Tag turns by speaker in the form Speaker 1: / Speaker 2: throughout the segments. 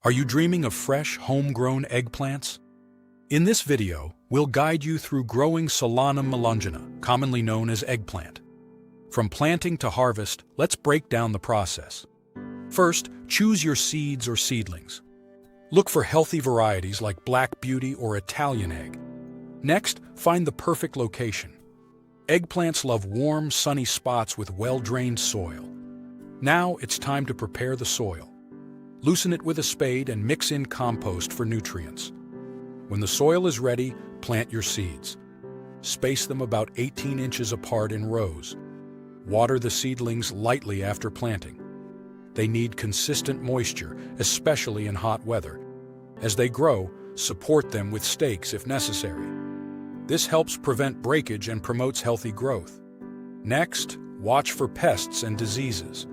Speaker 1: Are you dreaming of fresh, homegrown eggplants? In this video, we'll guide you through growing Solanum Melongena, commonly known as eggplant. From planting to harvest, let's break down the process. First, choose your seeds or seedlings. Look for healthy varieties like Black Beauty or Italian egg. Next, find the perfect location. Eggplants love warm, sunny spots with well-drained soil. Now it's time to prepare the soil. Loosen it with a spade and mix in compost for nutrients. When the soil is ready, plant your seeds. Space them about 18 inches apart in rows. Water the seedlings lightly after planting. They need consistent moisture, especially in hot weather. As they grow, support them with stakes if necessary. This helps prevent breakage and promotes healthy growth. Next, watch for pests and diseases.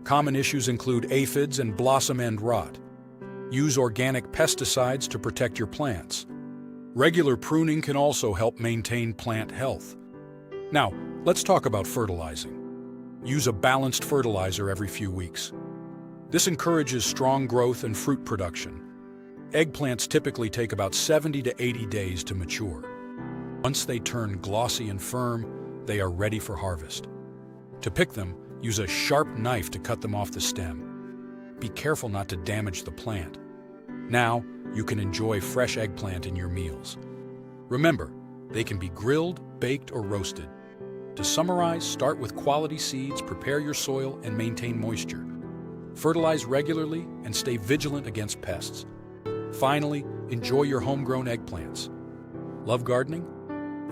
Speaker 1: Common issues include aphids and blossom end rot. Use organic pesticides to protect your plants. Regular pruning can also help maintain plant health. Now, let's talk about fertilizing. Use a balanced fertilizer every few weeks. This encourages strong growth and fruit production. Eggplants typically take about 70 to 80 days to mature. Once they turn glossy and firm, they are ready for harvest. To pick them, use a sharp knife to cut them off the stem. Be careful not to damage the plant. Now, you can enjoy fresh eggplant in your meals. Remember, they can be grilled, baked, or roasted. To summarize, start with quality seeds, prepare your soil, and maintain moisture. Fertilize regularly and stay vigilant against pests. Finally, enjoy your homegrown eggplants. Love gardening?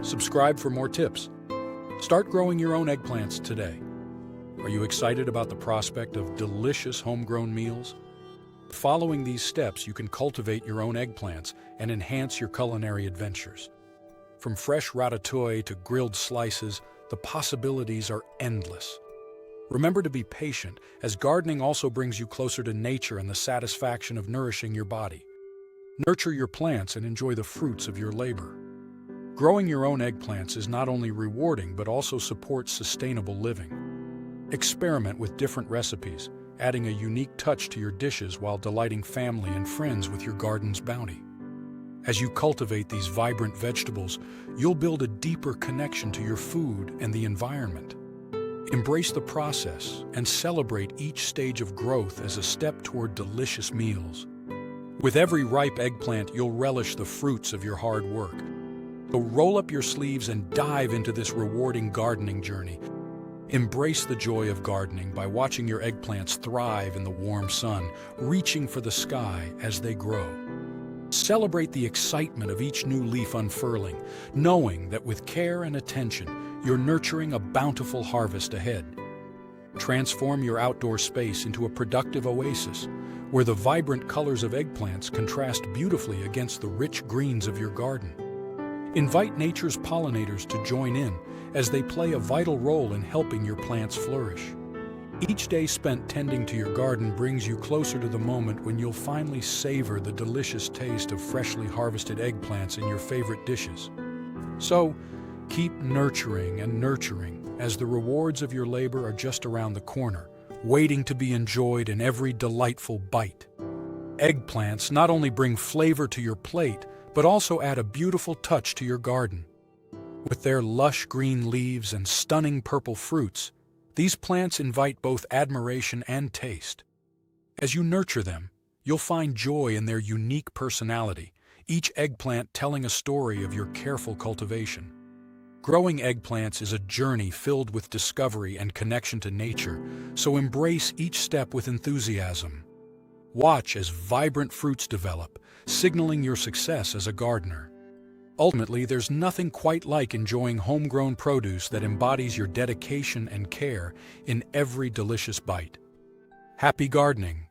Speaker 1: Subscribe for more tips. Start growing your own eggplants today. Are you excited about the prospect of delicious homegrown meals? Following these steps, you can cultivate your own eggplants and enhance your culinary adventures. From fresh ratatouille to grilled slices, the possibilities are endless. Remember to be patient, as gardening also brings you closer to nature and the satisfaction of nourishing your body. Nurture your plants and enjoy the fruits of your labor. Growing your own eggplants is not only rewarding but also supports sustainable living. Experiment with different recipes, adding a unique touch to your dishes while delighting family and friends with your garden's bounty. As you cultivate these vibrant vegetables, you'll build a deeper connection to your food and the environment. Embrace the process and celebrate each stage of growth as a step toward delicious meals. With every ripe eggplant, you'll relish the fruits of your hard work. So roll up your sleeves and dive into this rewarding gardening journey. Embrace the joy of gardening by watching your eggplants thrive in the warm sun, reaching for the sky as they grow. Celebrate the excitement of each new leaf unfurling, knowing that with care and attention, you're nurturing a bountiful harvest ahead. Transform your outdoor space into a productive oasis, where the vibrant colors of eggplants contrast beautifully against the rich greens of your garden. Invite nature's pollinators to join in, as they play a vital role in helping your plants flourish. Each day spent tending to your garden brings you closer to the moment when you'll finally savor the delicious taste of freshly harvested eggplants in your favorite dishes. So, keep nurturing and nurturing, as the rewards of your labor are just around the corner, waiting to be enjoyed in every delightful bite. Eggplants not only bring flavor to your plate, but also add a beautiful touch to your garden. With their lush green leaves and stunning purple fruits, these plants invite both admiration and taste. As you nurture them, you'll find joy in their unique personality, each eggplant telling a story of your careful cultivation. Growing eggplants is a journey filled with discovery and connection to nature, so embrace each step with enthusiasm. Watch as vibrant fruits develop, signaling your success as a gardener. Ultimately, there's nothing quite like enjoying homegrown produce that embodies your dedication and care in every delicious bite. Happy gardening!